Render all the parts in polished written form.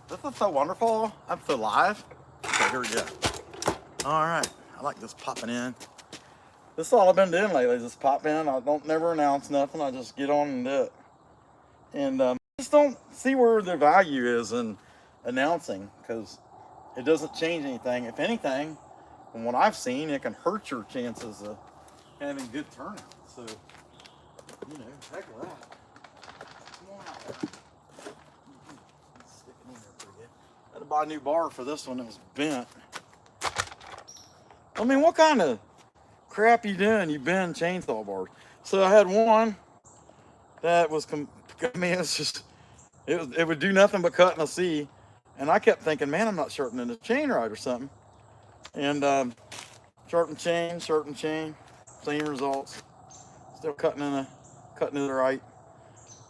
This is so wonderful. I'm so live. Okay, here we go. All right. I like this popping in. This is all I've been doing lately, is just pop in. I don't never announce nothing. I just get on and do it. And I just don't see where the value is in announcing, because it doesn't change anything. If anything, from what I've seen, it can hurt your chances of having good turnout. So, you know, heck of that. Come on out there. Stick it in there pretty good. I had to buy a new bar for this one. It was bent. I mean, what kind of crap you doing? You bend chainsaw bars. So I had one that was, I mean, it's just, it would do nothing but cut in a C. And I kept thinking, man, I'm not sharpening the chain right or something. And sharpen chain, same results. Still cutting it right.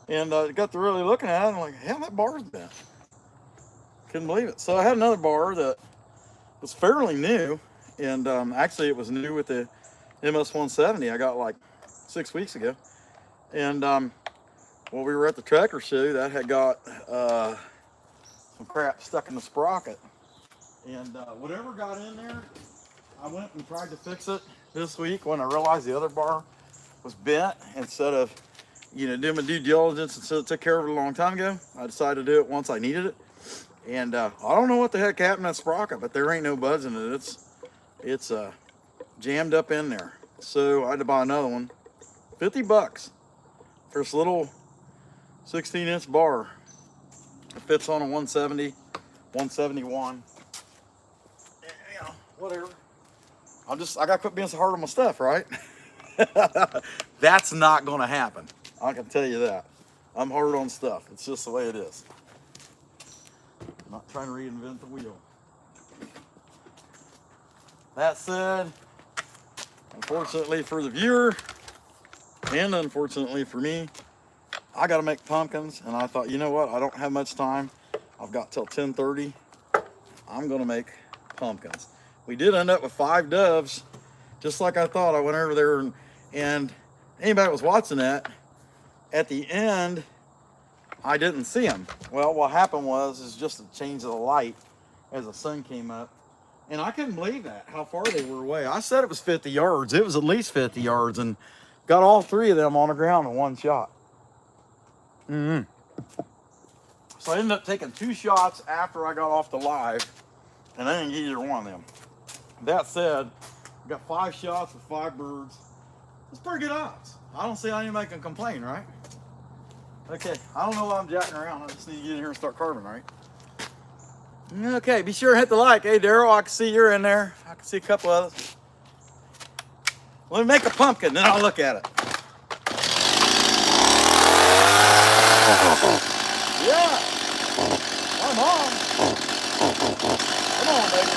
And got to really looking at it, and I'm like, hell, that bar's bent. Couldn't believe it. So I had another bar that was fairly new, and actually it was new with the MS-170 I got like 6 weeks ago. And well, we were at the tractor show, that had got some crap stuck in the sprocket. And whatever got in there, I went and tried to fix it this week when I realized the other bar was bent. Instead of, doing my due diligence, and so it took care of it a long time ago, I decided to do it once I needed it. And I don't know what the heck happened to that sprocket, but there ain't no buds in it. It's jammed up in there. So I had to buy another one. $50 for this little 16-inch bar. It fits on a 170, 171. And, whatever. I gotta quit being so hard on my stuff, right? That's not gonna happen. I can tell you that. I'm hard on stuff. It's just the way it is. I'm not trying to reinvent the wheel. That said, unfortunately for the viewer, and unfortunately for me, I gotta make pumpkins, and I thought, you know what? I don't have much time. I've got till 10:30. I'm gonna make pumpkins. We did end up with 5 doves, just like I thought. I went over there, and anybody that was watching that, at the end, I didn't see them. Well, what happened was just a change of the light as the sun came up. And I couldn't believe that, how far they were away. I said it was 50 yards. It was at least 50 yards, and got all 3 of them on the ground in one shot. So I ended up taking 2 shots after I got off the live, and I didn't get either one of them. That said, I got 5 shots with 5 birds. It's pretty good odds. I don't see how anybody can complain, right? Okay, I don't know why I'm jacking around. I just need to get in here and start carving, right? Okay, be sure to hit the like. Hey, Daryl, I can see you're in there. I can see a couple others. Let me make a pumpkin, then I'll look at it. Yeah. I'm on. Come on, baby.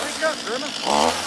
Wake up, Grimace.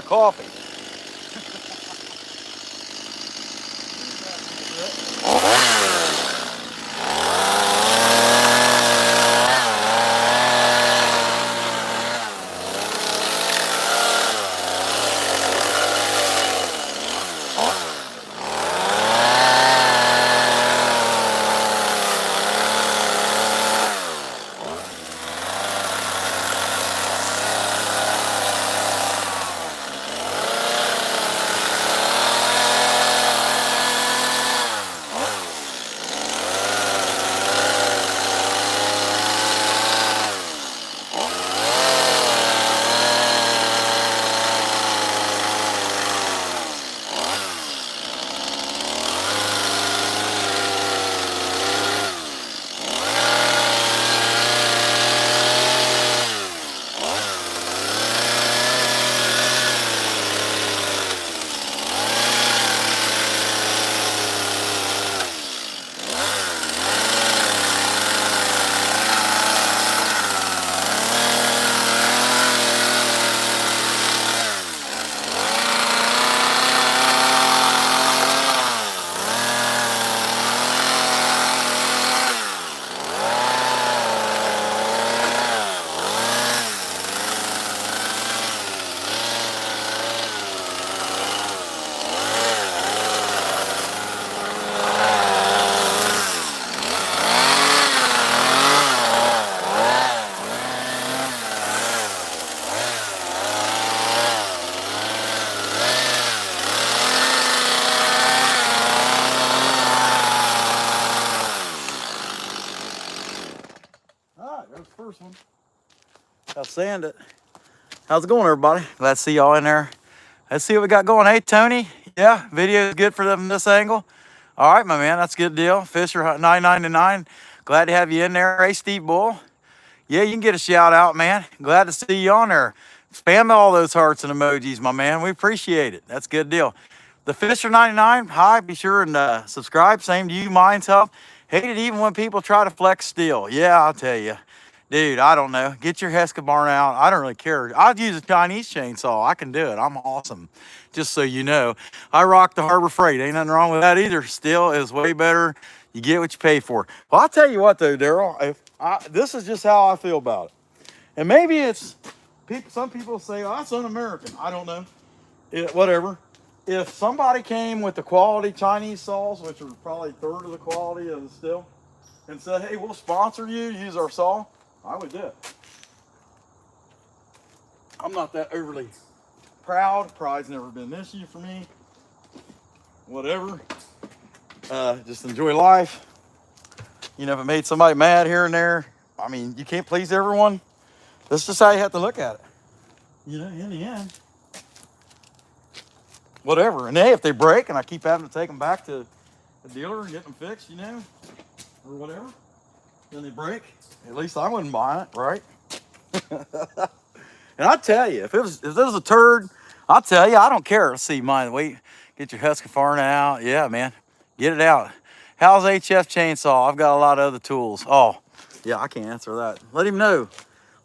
of coffee. First one. I'll sand it. How's it going, everybody? Glad to see y'all in there. Let's see what we got going. Hey, Tony. Yeah, video is good for them this angle. All right, my man. That's a good deal. Fisher 999. Glad to have you in there. Hey, Steve Bull. Yeah, you can get a shout out, man. Glad to see you on there. Spam all those hearts and emojis, my man. We appreciate it. That's a good deal. The Fisher 99. Hi. Be sure and subscribe. Same to you, Mind's Health. Hate it even when people try to flex steel. Yeah, I'll tell you. Dude, I don't know. Get your Husqvarna out. I don't really care. I'll use a Chinese chainsaw. I can do it. I'm awesome. Just so you know. I rock the Harbor Freight. Ain't nothing wrong with that either. Steel is way better. You get what you pay for. Well, I'll tell you what, though, Daryl. This is just how I feel about it. And maybe it's, some people say, oh, that's un-American. I don't know. Whatever. If somebody came with the quality Chinese saws, which are probably a third of the quality of the steel, and said, hey, we'll sponsor you, use our saw, I would do it. I'm not that overly proud. Pride's never been an issue for me. Whatever. Just enjoy life. You know, if it made somebody mad here and there, I mean, you can't please everyone. That's just how you have to look at it. You know, in the end. Whatever. And hey, if they break and I keep having to take them back to the dealer and get them fixed, you know, or whatever, then they break, at least I wouldn't buy it, right? And I tell you, if it was a turd, I'll tell you, I don't care. See, mine, wait, get your Husqvarna out. Yeah, man, get it out. How's HF chainsaw? I've got a lot of other tools. Oh, yeah, I can't answer that. Let him know.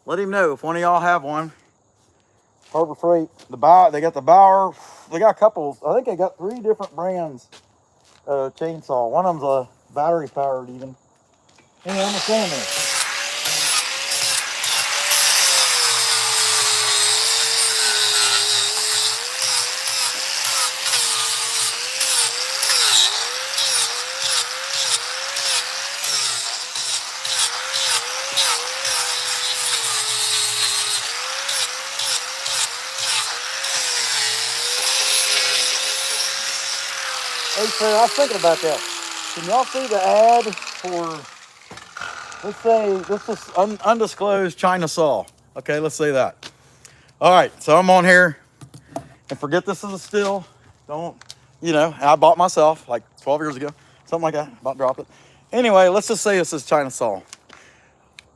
Let him know if one of y'all have one. Harbor Freight, they got the Bauer. They got a couple. I think they got 3 different brands of chainsaw. One of them's a battery powered even. Anyway, I'm gonna stand there. Hey, sir, I was thinking about that. Can y'all see the ad for, let's say, this is undisclosed China saw. Okay, let's say that. All right, so I'm on here, and forget this is a still. Don't, you know, I bought myself like 12 years ago, something like that, about dropped it. Anyway, let's just say this is China saw.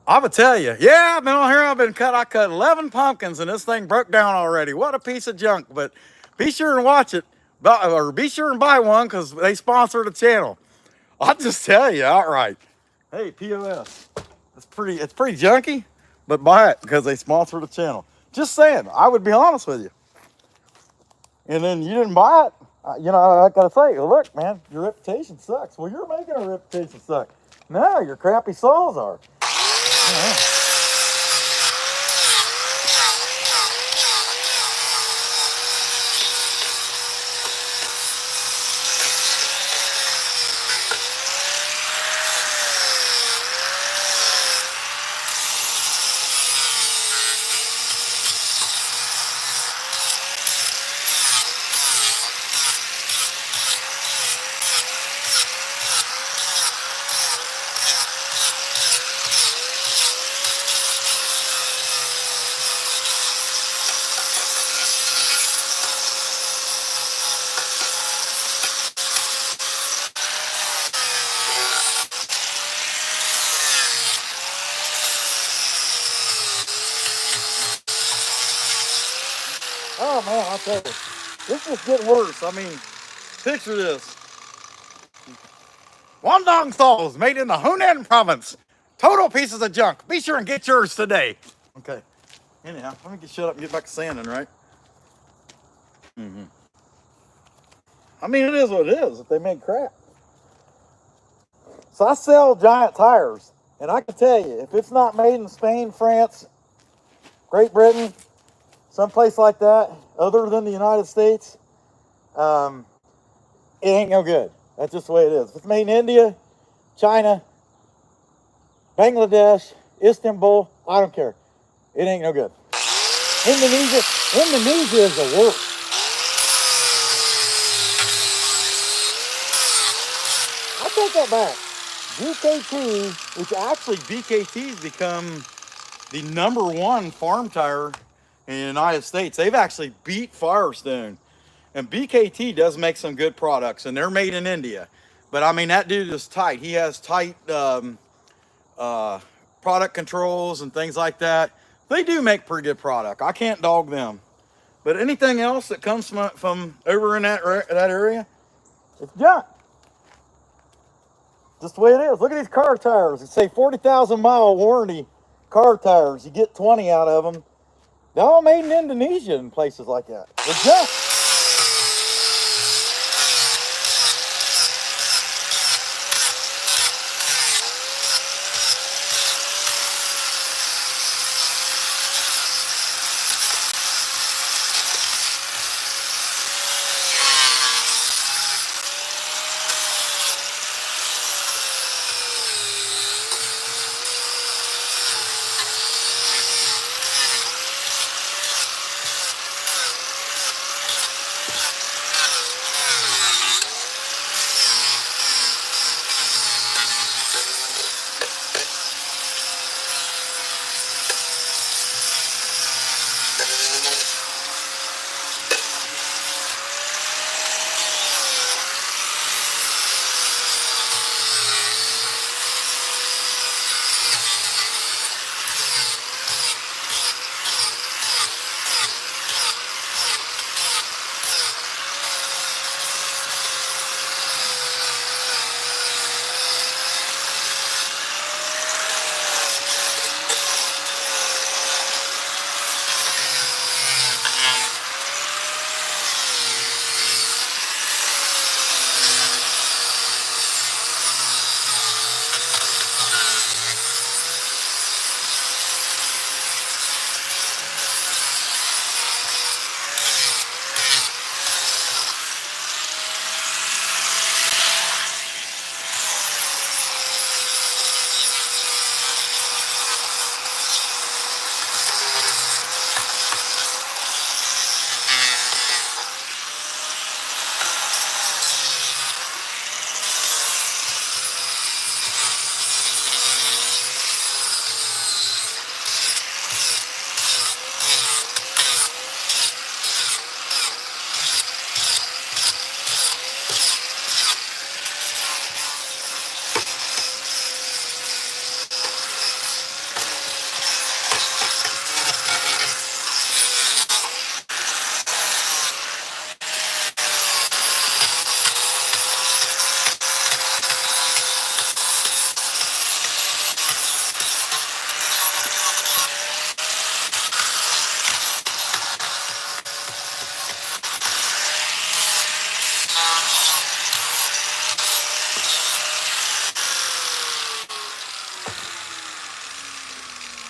I would tell you, yeah, I've been on here, I cut 11 pumpkins, and this thing broke down already. What a piece of junk, but be sure and watch it. Or be sure and buy one because they sponsor the channel. I'll just tell you outright. Hey, POS. It's pretty junky, but buy it because they sponsor the channel. Just saying, I would be honest with you. and then you didn't buy it. You know, I gotta say, well, look, man, your reputation sucks. Well, you're making our reputation suck. No, your crappy saws are. Yeah. Oh man, I'll tell you, this just getting worse. I mean, picture this. Wandong saws made in the Hunan province. Total pieces of junk. Be sure and get yours today. Okay. Anyhow, let me get shut up and get back to sanding, right? I mean, it is what it is if they make crap. So I sell Giant tires, and I can tell you, if it's not made in Spain, France, Great Britain, someplace like that, other than the United States, it ain't no good. That's just the way it is. If it's made in India, China, Bangladesh, Istanbul, I don't care. It ain't no good. Indonesia is the worst. I take that back. BKT, which actually BKT's become the #1 farm tire in the United States. They've actually beat Firestone. And BKT does make some good products, and they're made in India. But I mean, that dude is tight. He has tight product controls and things like that. They do make pretty good product. I can't dog them. But anything else that comes from over in that area, it's junk. Just the way it is. Look at these car tires. It say 40,000 mile warranty car tires. You get 20 out of them. They're all made in Indonesia and places like that. They're junk.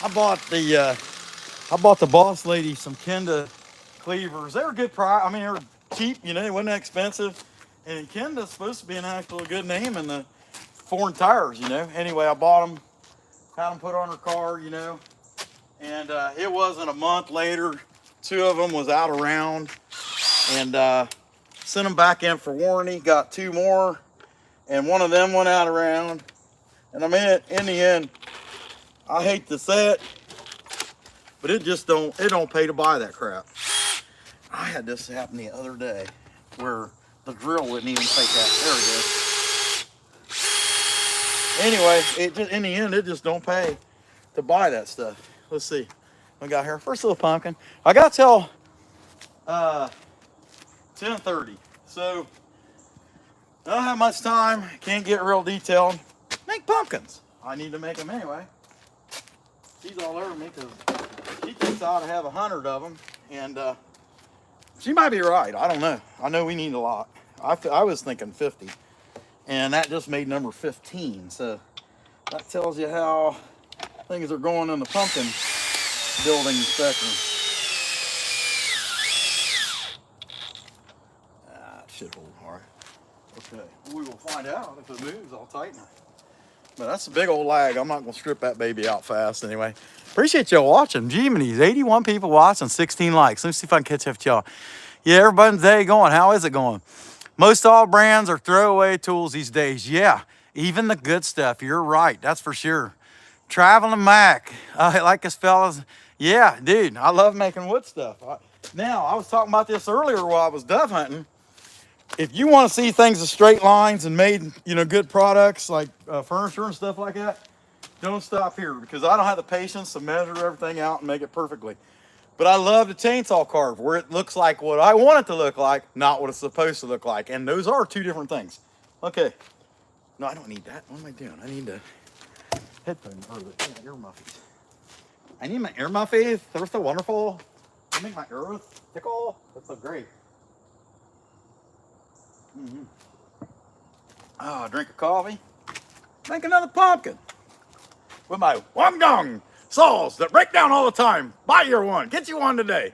I bought the boss lady some Kenda cleavers. They were good price. I mean, they were cheap. You know, they wasn't that expensive. And Kenda's supposed to be an actual good name in the foreign tires. You know. Anyway, I bought them, had them put on her car. You know, and it wasn't a month later. 2 of them was out around, and sent them back in for warranty. Got 2 more, and one of them went out around. And I mean, in the end, I hate to say it, but it don't pay to buy that crap. I had this happen the other day where the drill wouldn't even take that. There it is. Anyway, in the end, it just don't pay to buy that stuff. Let's see. We got here. First little pumpkin. I got till 10:30. So I don't have much time. Can't get real detailed. Make pumpkins. I need to make them anyway. She's all over me because she thinks I ought to have 100 of them. And she might be right. I don't know. I know we need a lot. I was thinking 50. And that just made number 15. So that tells you how things are going in the pumpkin building spectrum. It should hold. All right. Okay. We will find out. If it moves, I'll tighten it. But that's a big old lag. I'm not going to strip that baby out fast anyway. Appreciate y'all watching. Jiminy's 81 people watching, 16 likes. Let me see if I can catch up with y'all. Yeah, everybody's day going. How is it going? Most all brands are throwaway tools these days. Yeah, even the good stuff. You're right. That's for sure. Traveling Mac. Like us fellas. Yeah, dude, I love making wood stuff. Now, I was talking about this earlier while I was dove hunting. If you want to see things as straight lines and made, you know, good products like furniture and stuff like that, don't stop here because I don't have the patience to measure everything out and make it perfectly. But I love the chainsaw carve where it looks like what I want it to look like, not what it's supposed to look like. And those are 2 different things. Okay. No, I don't need that. What am I doing? I need the headphone or the ear muffies. I need my ear muffies. They're so wonderful. They make my ears tickle. That's so great. Drink a coffee. Make another pumpkin. With my Guangdong saws that break down all the time. Buy your one. Get you one today.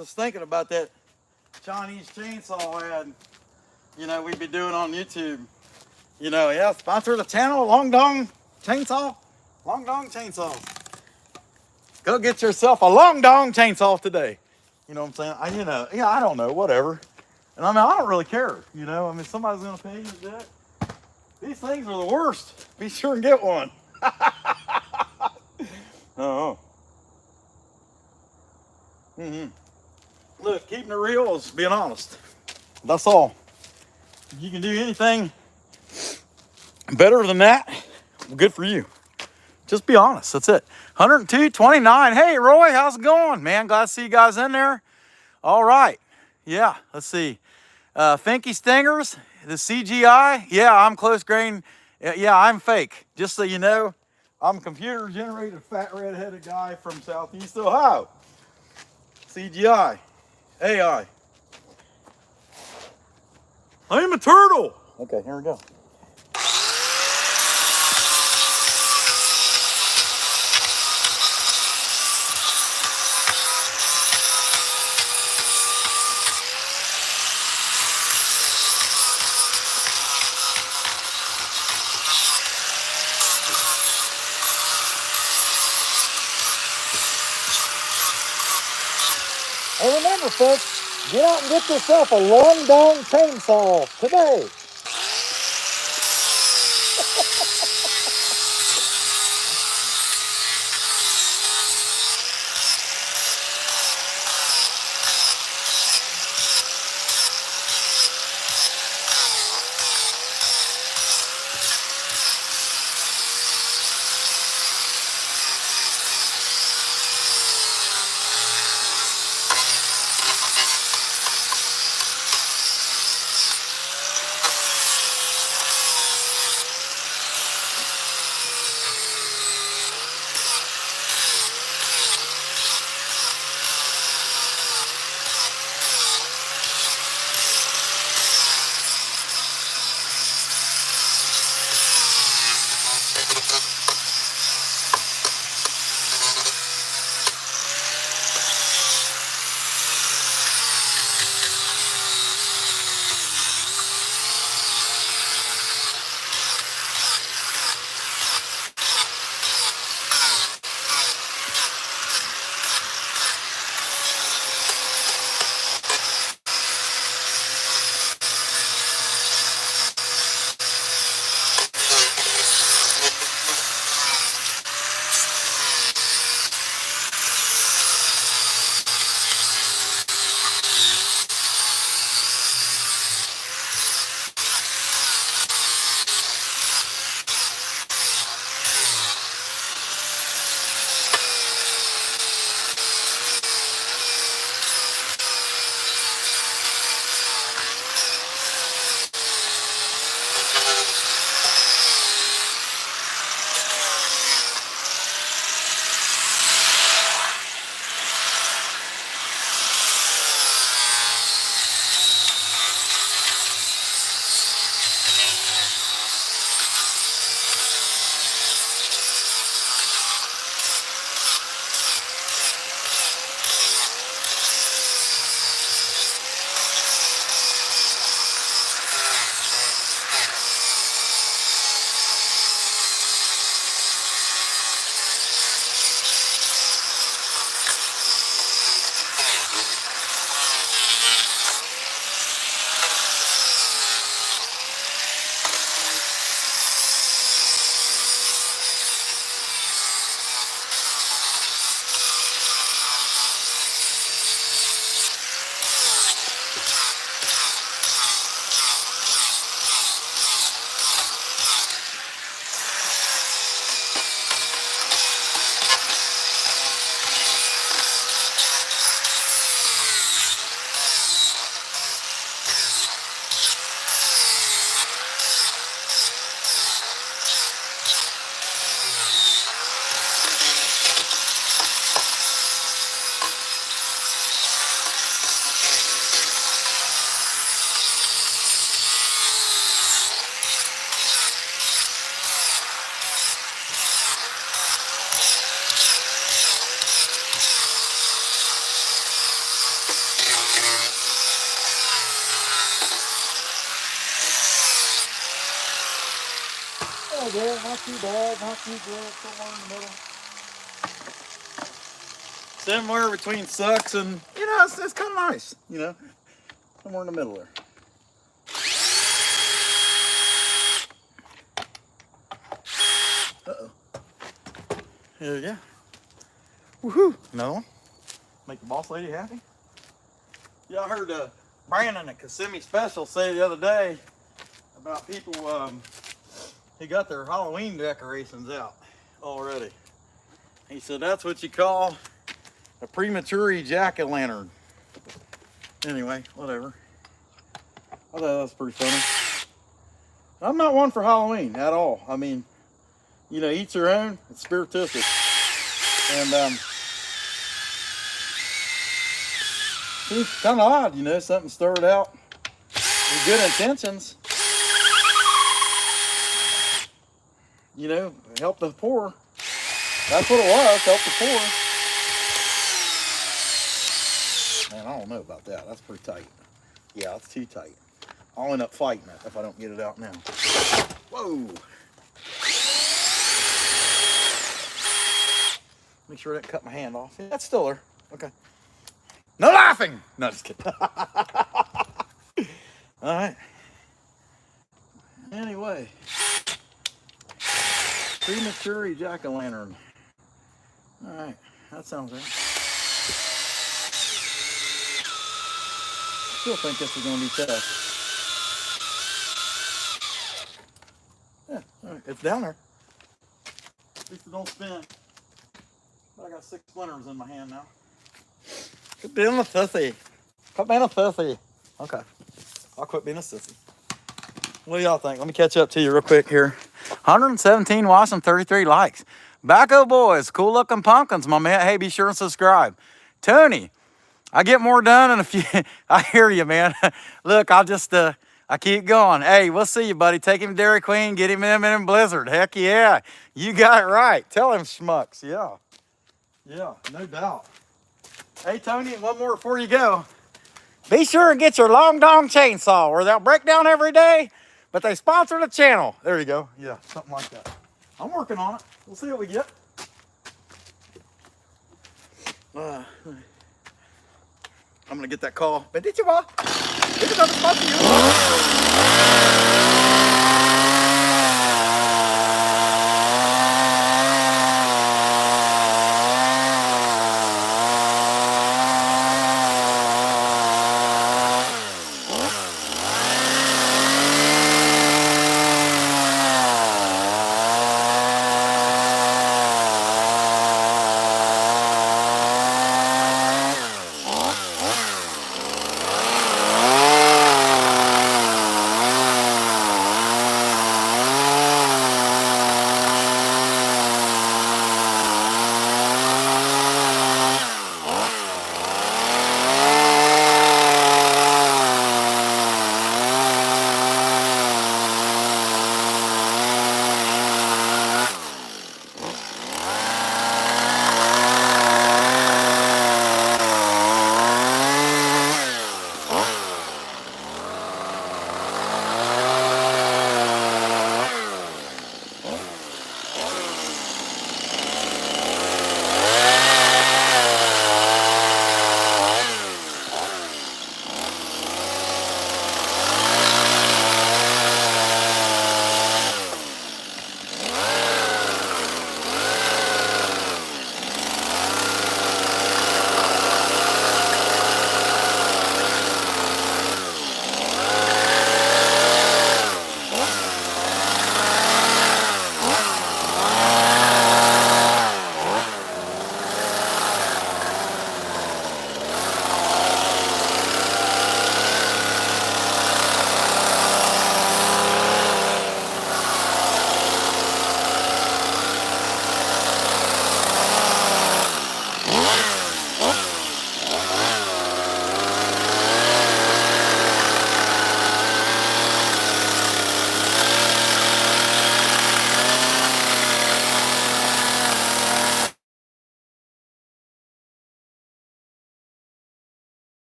just thinking about that Chinese chainsaw ad, we'd be doing on YouTube. Yeah, sponsor the channel, Long Dong Chainsaw. Long Dong Chainsaw. Go get yourself a Long Dong chainsaw today. You know what I'm saying? I don't know, whatever. And I don't really care. Somebody's gonna pay you to do it. These things are the worst. Be sure and get one. Oh. Look, keeping it real is being honest. That's all. If you can do anything better than that, good for you. Just be honest. That's it. 102.29. Hey, Roy, how's it going? Man, glad to see you guys in there. All right. Yeah, let's see. Finky Stingers, the CGI. Yeah, I'm close grain. Yeah, I'm fake. Just so you know, I'm a computer-generated fat red-headed guy from Southeast Ohio. CGI. AI. I'm a turtle. Okay, here we go. And remember, folks, get out and get yourself a Long Dong chainsaw today. Oh, yeah, not too bad, not too good, somewhere in the middle. Somewhere between sucks and, you know, it's kind of nice, you know, somewhere in the middle there. Uh-oh. There you go. Woohoo. Another one. Make the boss lady happy. Yeah, I heard Brandon at Kissimmee Special say the other day about people, he got their Halloween decorations out already. He said that's what you call a premature jack-o'-lantern. Anyway, whatever. I thought that was pretty funny. I'm not one for Halloween at all. I mean, you know, each their own. It's spiritistic. And seems kind of odd, you know, something started out with good intentions. You know, help the poor. That's what it was, help the poor. Man, I don't know about that. That's pretty tight. Yeah, it's too tight. I'll end up fighting it if I don't get it out now. Whoa. Make sure I didn't cut my hand off. Yeah, that's still there. Okay. No laughing! No, just kidding. All right. Anyway. Premature jack-o'-lantern. All right. That sounds right. Still think this is going to be tough. Yeah, all right. It's down there. At least it don't spin. But I got 6 splinters in my hand now. Quit being a sissy. Quit being a sissy. Okay. I'll quit being a sissy. What do y'all think? Let me catch up to you real quick here. 117 watch and 33 likes. Backo Boys, cool looking pumpkins, my man. Hey, be sure and subscribe. Tony, I get more done in a few. I hear you, man. Look, I keep going. Hey, we'll see you, buddy. Take him to Dairy Queen, get him in Blizzard. Heck yeah. You got it right. Tell him schmucks. Yeah. Yeah, no doubt. Hey, Tony, one more before you go. Be sure and get your Long Dong chainsaw, or they'll break down every day, but they sponsor the channel. There you go. Yeah, something like that. I'm working on it. We'll see what we get. I'm going to get that call. Konnichiwa. It's another sponsor you.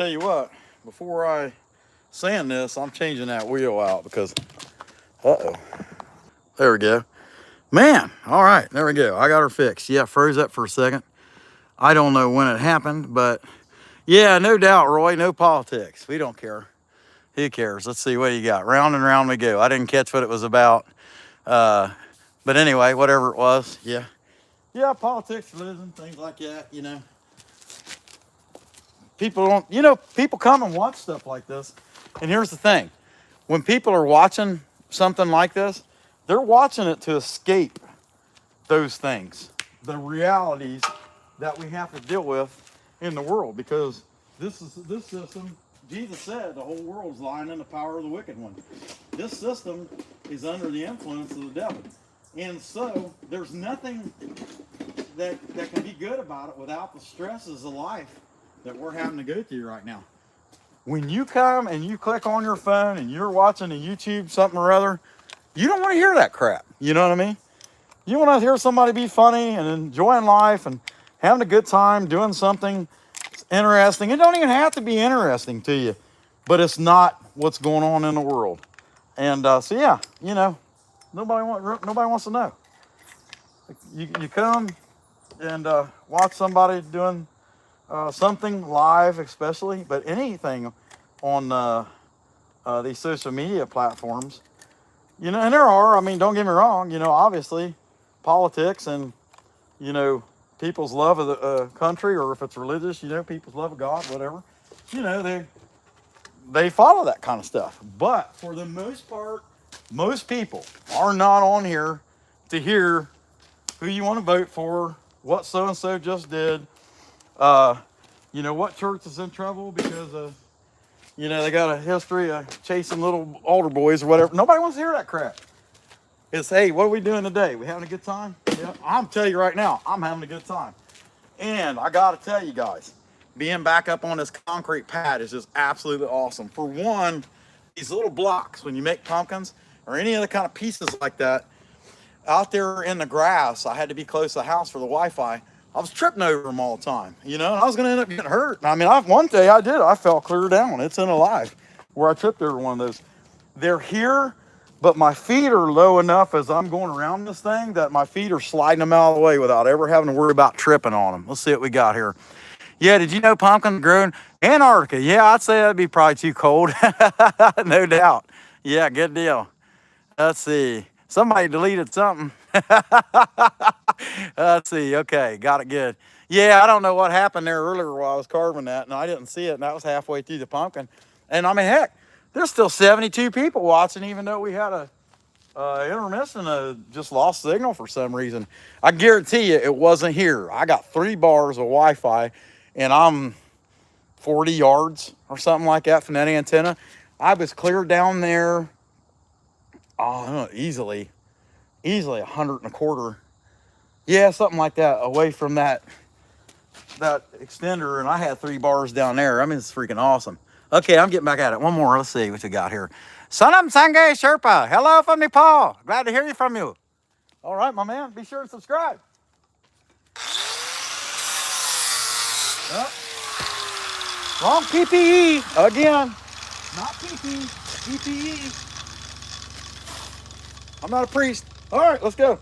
tell you what, before I sand this, I'm changing that wheel out because, uh-oh. There we go. Man, all right, there we go. I got her fixed. Yeah, froze up for a second. I don't know when it happened, but yeah, no doubt, Roy, no politics. We don't care. Who cares? Let's see what you got. Round and round we go. I didn't catch what it was about. But anyway, whatever it was, yeah. Yeah, politics, religion, things like that, you know. People don't, you know, people come and watch stuff like this. And here's the thing. When people are watching something like this, they're watching it to escape those things, the realities that we have to deal with in the world, because this system, Jesus said the whole world's lying in the power of the wicked one. This system is under the influence of the devil. And so there's nothing that can be good about it without the stresses of life that we're having to go through right now. When you come and you click on your phone and you're watching a YouTube something or other, you don't want to hear that crap. You know what I mean? You want to hear somebody be funny and enjoying life and having a good time doing something interesting. It don't even have to be interesting to you, but it's not what's going on in the world. And so yeah, you know, nobody wants to know. You come and watch somebody doing something live, especially, but anything on these social media platforms, you know, and there are, I mean, don't get me wrong, you know, obviously politics and, you know, people's love of the country, or if it's religious, you know, people's love of God, whatever, you know, they follow that kind of stuff. But for the most part, most people are not on here to hear who you want to vote for, what so-and-so just did, you know, what church is in trouble because you know, they got a history of chasing little altar boys or whatever. Nobody wants to hear that crap. It's, hey, what are we doing today? We having a good time? Yeah, I'm telling you right now, I'm having a good time. And I got to tell you guys, being back up on this concrete pad is just absolutely awesome. For one, these little blocks, when you make pumpkins or any other kind of pieces like that, out there in the grass, I had to be close to the house for the Wi-Fi. I was tripping over them all the time, you know, and I was going to end up getting hurt. I mean, one day I did. I fell clear down. It's in a live where I tripped over one of those. They're here, but my feet are low enough as I'm going around this thing that my feet are sliding them out of the way without ever having to worry about tripping on them. Let's see what we got here. Yeah, did you know pumpkins grow in Antarctica? Yeah, I'd say that'd be probably too cold. No doubt. Yeah, good deal. Let's see. Somebody deleted something. Let's see. Okay, got it good. Yeah, I don't know what happened there earlier while I was carving that, and I didn't see it, and that was halfway through the pumpkin. And I mean, heck, there's still 72 people watching, even though we had a intermission, just lost signal for some reason. I guarantee you it wasn't here. I got 3 bars of Wi-Fi, and I'm 40 yards or something like that from that antenna. I was clear down there, I don't know, easily 125. Yeah, something like that, away from that extender, and I had 3 bars down there. I mean, it's freaking awesome. Okay, I'm getting back at it. One more. Let's see what we got here. Sanam Sangay Sherpa. Hello from Nepal. Glad to hear from you. All right, my man. Be sure to subscribe. Wrong PPE again. Not PPE. PPE. I'm not a priest. All right, let's go.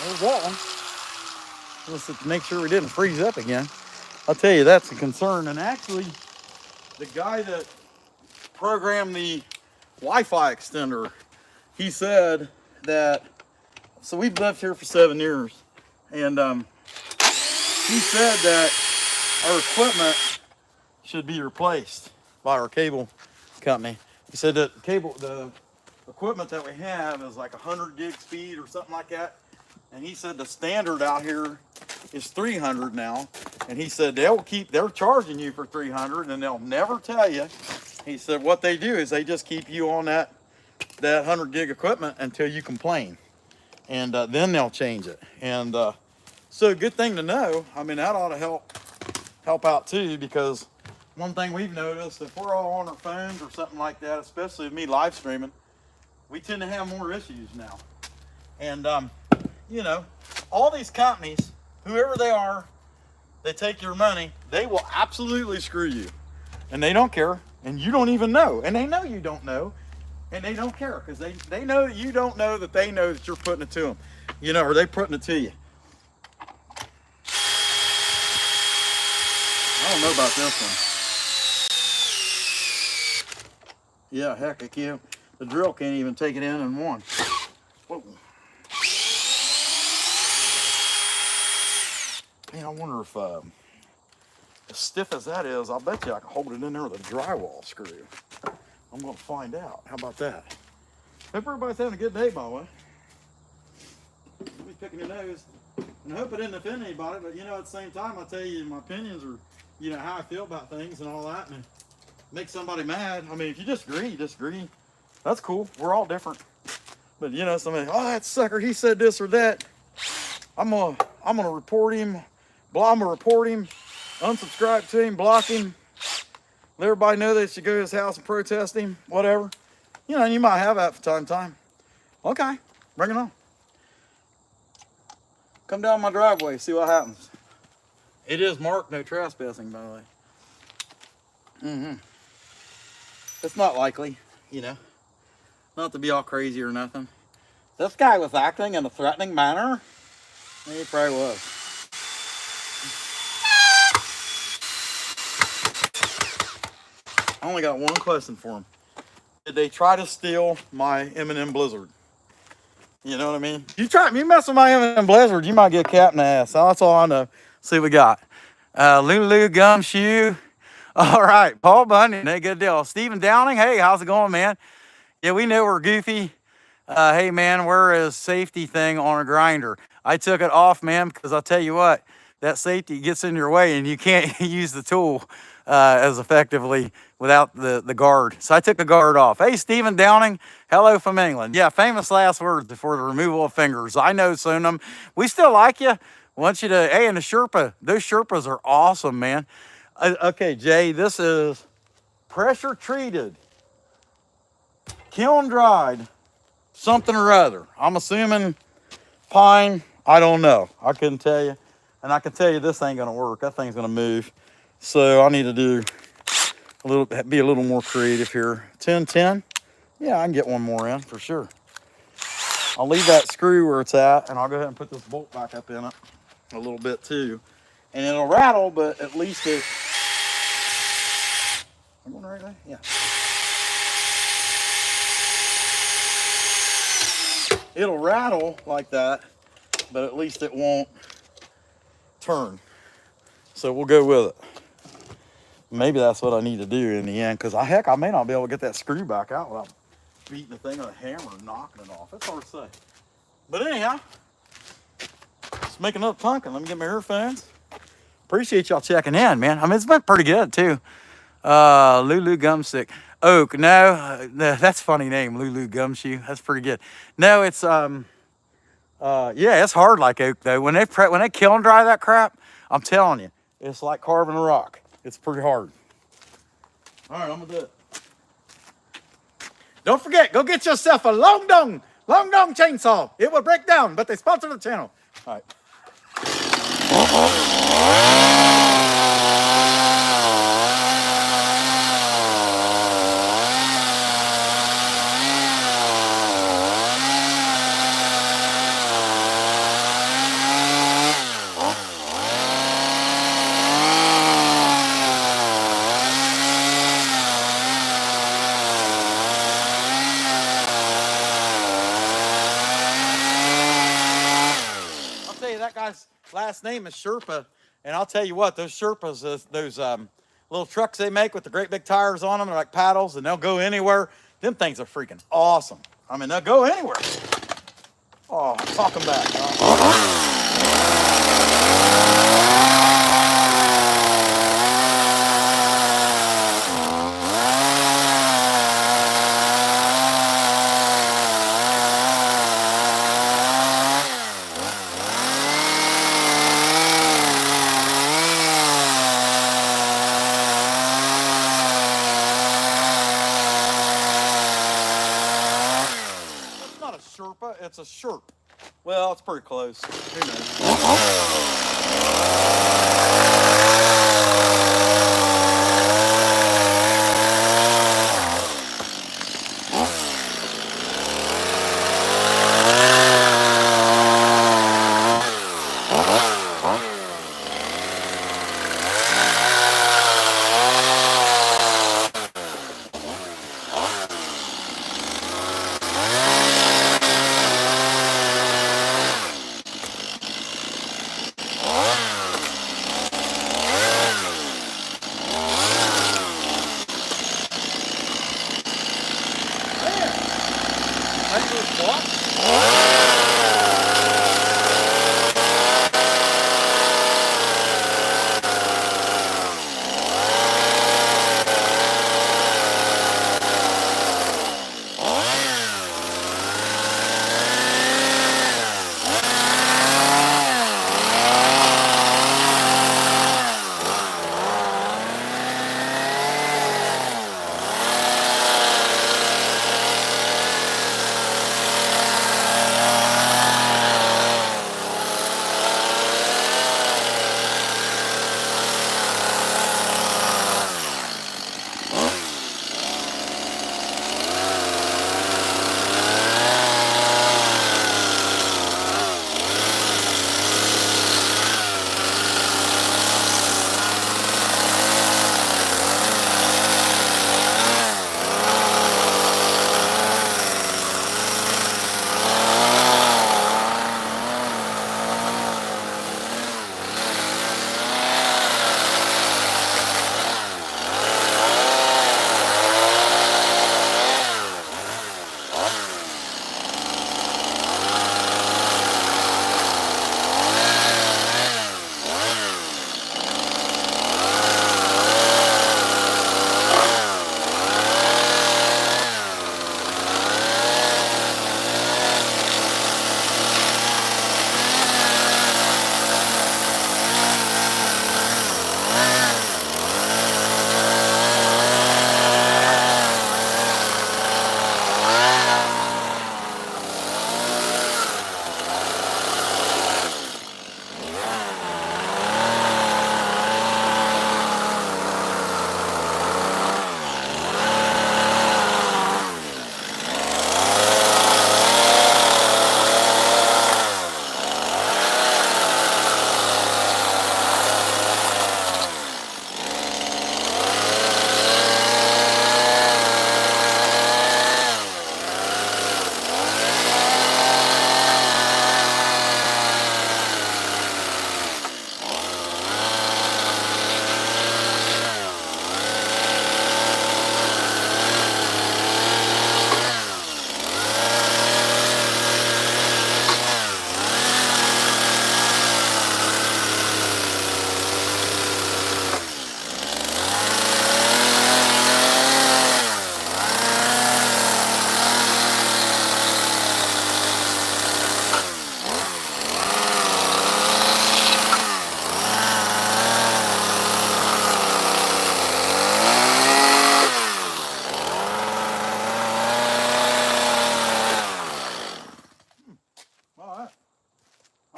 There's that one. Let's make sure we didn't freeze up again. I'll tell you, that's a concern. And actually, the guy that programmed the Wi-Fi extender, he said that, so we've lived here for 7 years, and he said that our equipment should be replaced by our cable company. He said that the equipment that we have is like 100 gig speed or something like that. And he said the standard out here is 300 now. And he said they're charging you for 300 and they'll never tell you. He said what they do is they just keep you on that 100 gig equipment until you complain. And then they'll change it. And so good thing to know. I mean, that ought to help out too, because one thing we've noticed, if we're all on our phones or something like that, especially with me live streaming, we tend to have more issues now. And you know, all these companies, whoever they are, they take your money, they will absolutely screw you. And they don't care, and you don't even know. And they know you don't know, and they don't care, because they know that you don't know that they know that you're putting it to them. You know, or they putting it to you. I don't know about this one. Yeah, heck, it can't. The drill can't even take it in one. Whoa. Man, I wonder if, as stiff as that is, I'll bet you I can hold it in there with a drywall screw. I'm going to find out. How about that? Hope everybody's having a good day, by the way. You'll be picking your nose. And I hope it didn't offend anybody, but, you know, at the same time, I'll tell you my opinions or, you know, how I feel about things and all that. And make somebody mad. I mean, if you disagree, you disagree. That's cool. We're all different. But, you know, somebody, oh, that sucker, he said this or that. I'm gonna report him. I'm gonna report him, unsubscribe to him, block him. Let everybody know they should go to his house and protest him, whatever. You know, and you might have that from time to time. Okay, bring it on. Come down my driveway, see what happens. It is marked no trespassing, by the way. It's not likely, you know, not to be all crazy or nothing. This guy was acting in a threatening manner. He probably was. I only got one question for him. Did they try to steal my M&M Blizzard? You know what I mean? You mess with my M&M Blizzard, you might get capped in the ass. That's all I know. See what we got. Lulu Gumshoe. All right, Paul Bunyan, hey, good deal. Stephen Downing, hey, how's it going, man? Yeah, we know we're goofy. Hey, man, where is safety thing on a grinder? I took it off, man, because I'll tell you what, that safety gets in your way and you can't use the tool as effectively without the guard. So I took the guard off. Hey, Stephen Downing, hello from England. Yeah, famous last words before the removal of fingers. I know, Sonam. We still like you. Want you to, hey, and the Sherpa, those Sherpas are awesome, man. Okay, Jay, this is pressure treated, kiln dried, something or other. I'm assuming pine. I don't know. I couldn't tell you. And I can tell you this ain't gonna work. That thing's gonna move. So I need to be a little more creative here. 10-10. Yeah, I can get one more in for sure. I'll leave that screw where it's at, and I'll go ahead and put this bolt back up in it a little bit too. And it'll rattle, but at least it. I'm going right there? Yeah. It'll rattle like that, but at least it won't turn. So we'll go with it. Maybe that's what I need to do in the end, because heck, I may not be able to get that screw back out without beating the thing with a hammer and knocking it off. That's hard to say. But anyhow, let's make another pumpkin. Let me get my earphones. Appreciate y'all checking in, man. I mean, it's been pretty good too. Lulu Gumstick. Oak. No, that's a funny name, Lulu Gumshoe. That's pretty good. No, it's yeah, it's hard like oak though. When they kiln dry that crap, I'm telling you, it's like carving a rock. It's pretty hard. All right, I'm gonna do it. Don't forget, go get yourself a Long Dong chainsaw. It will break down, but they sponsor the channel. All right. guy's last name is Sherpa, and I'll tell you what, those Sherpas, those little trucks they make with the great big tires on them, they're like paddles, and they'll go anywhere. Them things are freaking awesome. I mean, they'll go anywhere. Oh, talk them back. Sherpa, it's a Sherp. Well, it's pretty close. Who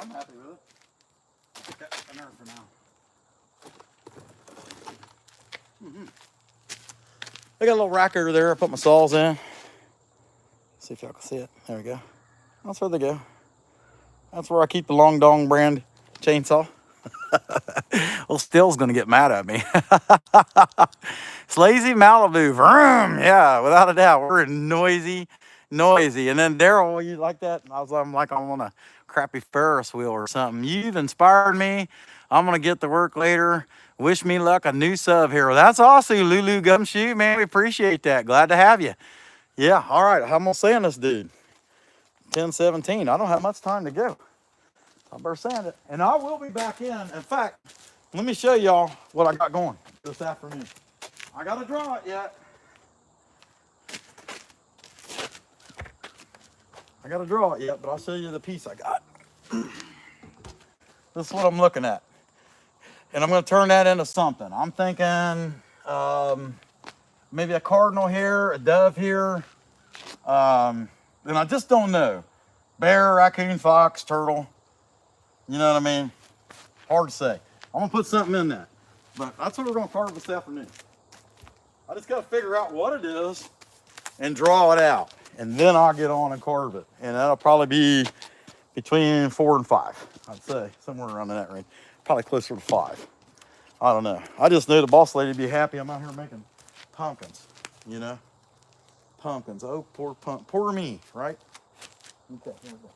I'm happy with it. Okay, enough for now. I got a little rack over there. I put my saws in. See if y'all can see it. There we go. That's where they go. That's where I keep the Long Dong brand chainsaw. Well, Still's gonna get mad at me. It's Lazy Malibu. Vroom. Yeah, without a doubt. We're noisy noisy. And then Daryl, you like that? I'm like I'm on a crappy Ferris wheel or something. You've inspired me. I'm gonna get to work later. Wish me luck, a new sub hero. That's awesome, Lulu Gumshoe, man. We appreciate that. Glad to have you. Yeah, all right. I'm gonna sand this dude. 10:17. I don't have much time to go. I better sand it. And I will be back in. In fact, let me show y'all what I got going this afternoon. I gotta draw it yet. I gotta draw it yet, but I'll show you the piece I got. This is what I'm looking at. And I'm gonna turn that into something. I'm thinking maybe a cardinal here, a dove here. And I just don't know. Bear, raccoon, fox, turtle. You know what I mean? Hard to say. I'm gonna put something in that. But that's what we're gonna carve this afternoon. I just gotta figure out what it is and draw it out. And then I'll get on and carve it. And that'll probably be between 4 and 5, I'd say. Somewhere around in that range. Probably closer to 5. I don't know. I just know the boss lady would be happy I'm out here making pumpkins. You know? Pumpkins. Oh, poor poor me, right? Okay, here we go.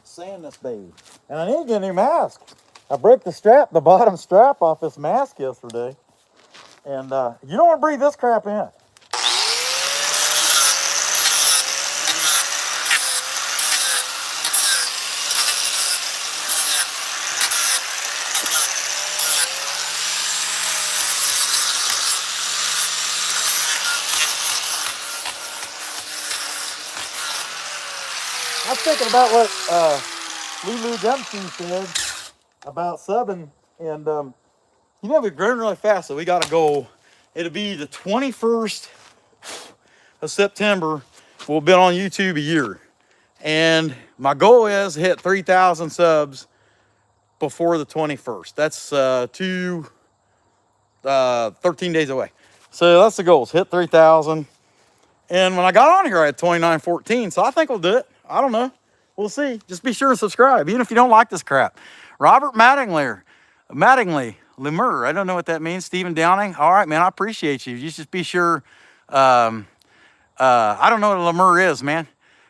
Sand this baby. And I need to get a new mask. I broke the bottom strap off this mask yesterday. And you don't want to breathe this crap in. I was thinking about what Lulu Gumshoe said about subbing, and you know, we've grown really fast, so we got a goal. It'll be the 21st of September. We'll be on YouTube a year. And my goal is hit 3,000 subs before the 21st. That's 13 days away. So that's the goal, is hit 3,000. And when I got on here, I had 2914, so I think we'll do it. I don't know. We'll see. Just be sure to subscribe, even if you don't like this crap. Robert Mattingly, Lemur, I don't know what that means. Stephen Downing, all right, man, I appreciate you. You just be sure. I don't know what a lemur is, man.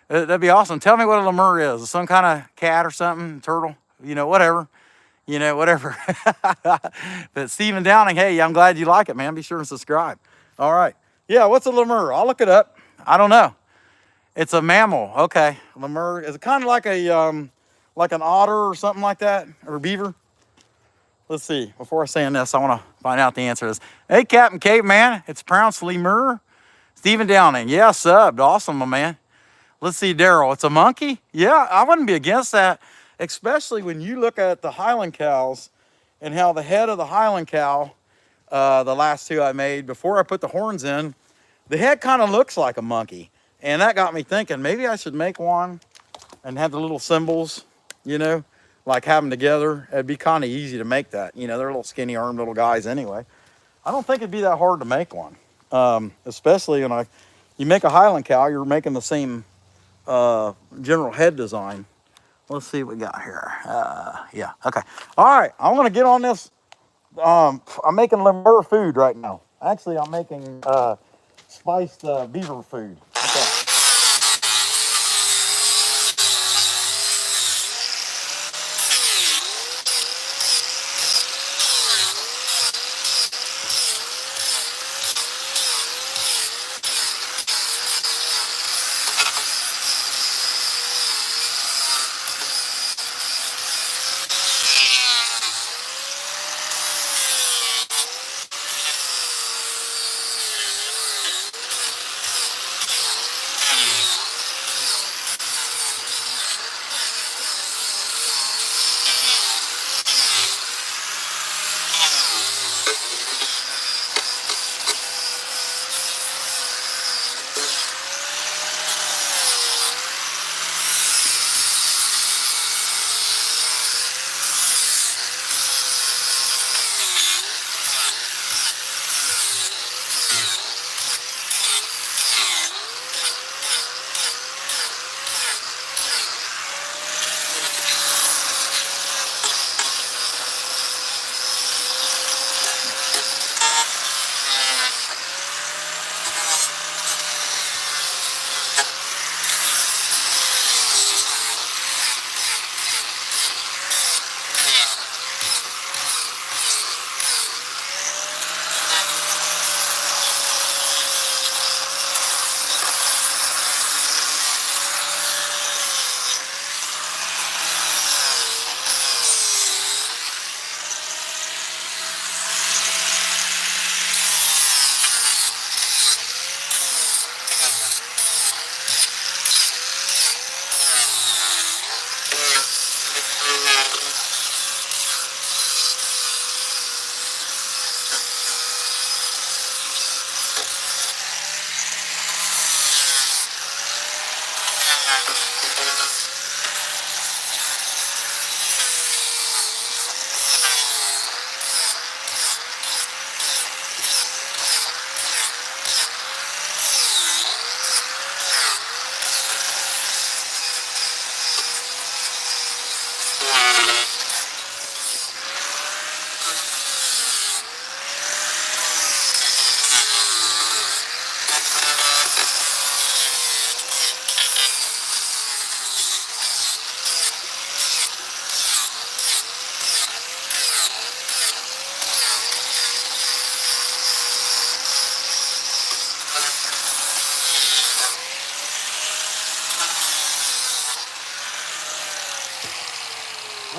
That'd be awesome. Tell me what a lemur is. Some kind of cat or something, turtle, you know, whatever. You know, whatever. But Stephen Downing, hey, I'm glad you like it, man. Be sure and subscribe. All right. Yeah, what's a lemur? I'll look it up. I don't know. It's a mammal. Okay. Lemur is it kind of like like an otter or something like that, or beaver? Let's see. Before I say this, I want to find out the answer to this. Hey, Captain Cape, man. It's pronounced lemur. Stephen Downing. Yeah, subbed. Awesome, my man. Let's see, Daryl. It's a monkey? Yeah, I wouldn't be against that, especially when you look at the Highland cows and how the head of the Highland cow, the last two I made, before I put the horns in, the head kind of looks like a monkey. And that got me thinking, maybe I should make one and have the little symbols, you know, like have them together. It'd be kind of easy to make that. You know, they're little skinny armed little guys anyway. I don't think it'd be that hard to make one. Especially when you make a Highland cow, you're making the same general head design. Let's see what we got here. Yeah, okay. All right, I'm gonna get on this. I'm making lemur food right now. Actually, I'm making spiced beaver food. Okay.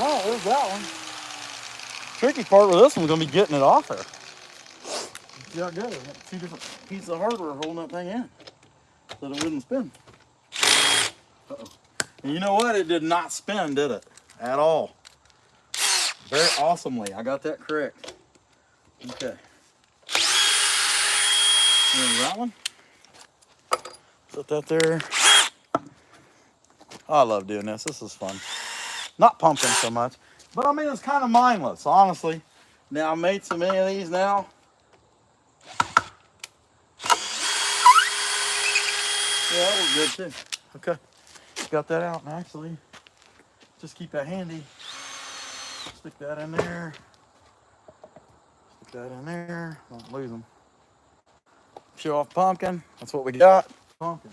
Oh, there's that one. Tricky part with this one's gonna be getting it off there. See how good it is. Two different pieces of hardware holding that thing in so that it wouldn't spin. Uh-oh. And you know what? It did not spin, did it? At all. Very awesomely. I got that correct. Okay. And that one. Put that there. Oh, I love doing this. This is fun. Not pumping so much. But I mean, it's kind of mindless, honestly. Now, I made so many of these now. Yeah, that was good too. Okay. Got that out, and actually, just keep that handy. Stick that in there. Stick that in there. Don't lose them. Show off pumpkin. That's what we got. Pumpkin.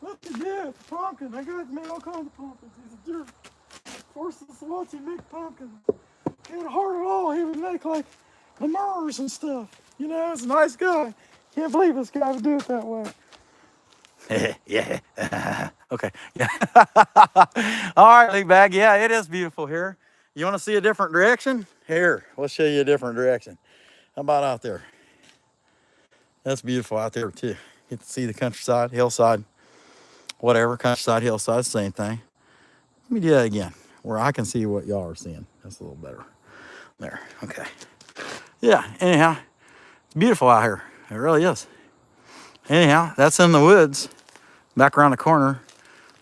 Look at that, pumpkin. I got made all kinds of pumpkins. He's a jerk. Forces us to watch him make pumpkins. He had a heart at all. He would make like lemurs and stuff. You know, he's a nice guy. Can't believe this guy would do it that way. Yeah. Okay. Yeah. All right, League Bag. Yeah, it is beautiful here. You want to see a different direction? Here, we'll show you a different direction. How about out there? That's beautiful out there too. Get to see the countryside, hillside, whatever. Countryside, hillside, same thing. Let me do that again, where I can see what y'all are seeing. That's a little better. There. Okay. Yeah. Anyhow, it's beautiful out here. It really is. Anyhow, that's in the woods. Back around the corner.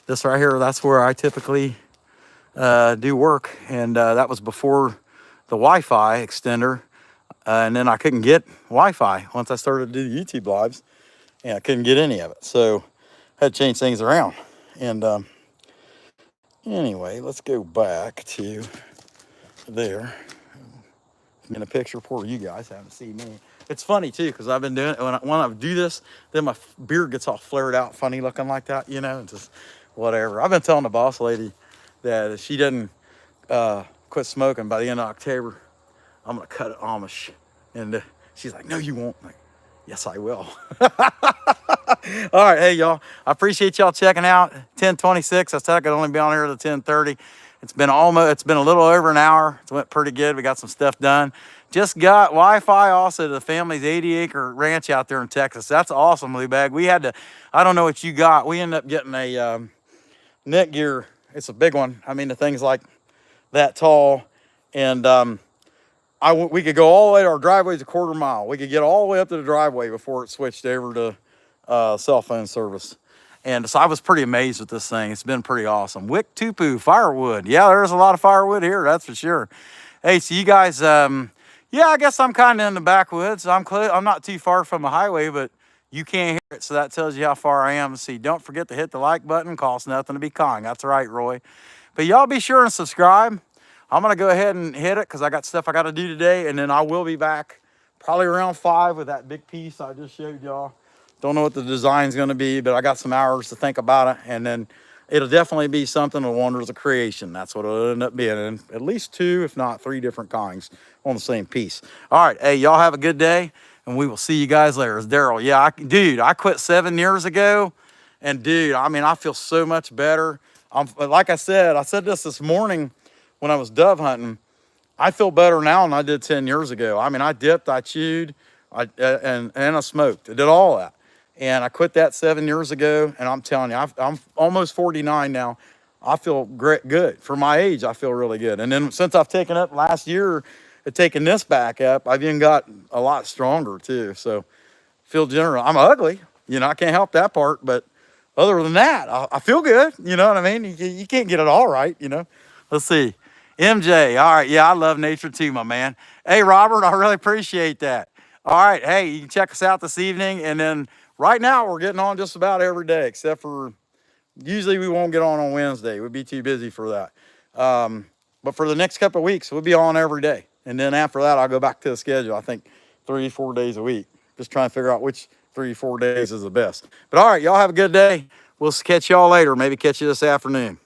This right here, that's where I typically do work. And that was before the Wi-Fi extender. And then I couldn't get Wi-Fi once I started to do the YouTube lives. And I couldn't get any of it. So I had to change things around. And anyway, let's go back to there. In a picture for you guys haven't seen me. It's funny too, because I've been doing it when I do this, then my beard gets all flared out, funny looking like that, you know, and just whatever. I've been telling the boss lady that if she doesn't quit smoking by the end of October, I'm gonna cut it Amish. And she's like, "No, you won't." I'm like, "Yes, I will." All right, hey y'all, I appreciate y'all checking out 10:26. I said I could only be on here at 10:30. It's been a little over an hour. It went pretty good. We got some stuff done. Just got Wi-Fi also to the family's 80-acre ranch out there in Texas. That's awesome, League Bag. We had to, I don't know what you got. We ended up getting a Netgear. It's a big one. I mean, the thing's like that tall. And we could go all the way to our driveway's a quarter mile. We could get all the way up to the driveway before it switched over to cell phone service. And so I was pretty amazed with this thing. It's been pretty awesome. Wick Tupu firewood. Yeah, there's a lot of firewood here, that's for sure. Hey, so you guys, yeah, I guess I'm kind of in the backwoods. I'm not too far from the highway, but you can't hear it, so that tells you how far I am. See, don't forget to hit the like button. Costs nothing to be kind. That's right, Roy. But y'all be sure and subscribe. I'm going to go ahead and hit it because I got stuff I got to do today, and then I will be back probably around 5 with that big piece I just showed y'all. Don't know what the design's going to be, but I got some hours to think about it. And then it'll definitely be something of wonders of creation. That's what it'll end up being. And at least 2, if not 3 different kinds on the same piece. All right. Hey, y'all have a good day. And we will see you guys later. It's Daryl. Yeah, dude, I quit 7 years ago. And dude, I mean, I feel so much better. Like I said this morning when I was dove hunting. I feel better now than I did 10 years ago. I mean, I dipped, I chewed, and I smoked. I did all that. And I quit that 7 years ago, and I'm telling you, I'm almost 49 now. I feel good. For my age, I feel really good. And then since I've taken up last year, taking this back up, I've even got a lot stronger too. So feel general. I'm ugly, you know, I can't help that part, but other than that, I feel good. You know what I mean? You can't get it all right, you know. Let's see. MJ, all right, yeah, I love nature too, my man. Hey, Robert, I really appreciate that. All right, hey, you can check us out this evening, and then right now we're getting on just about every day, except for usually we won't get on Wednesday. We'd be too busy for that. But for the next couple of weeks, we'll be on every day, and then after that, I'll go back to the schedule. I think 3-4 days a week. Just trying to figure out which 3-4 days is the best. But all right, y'all have a good day. We'll catch y'all later. Maybe catch you this afternoon.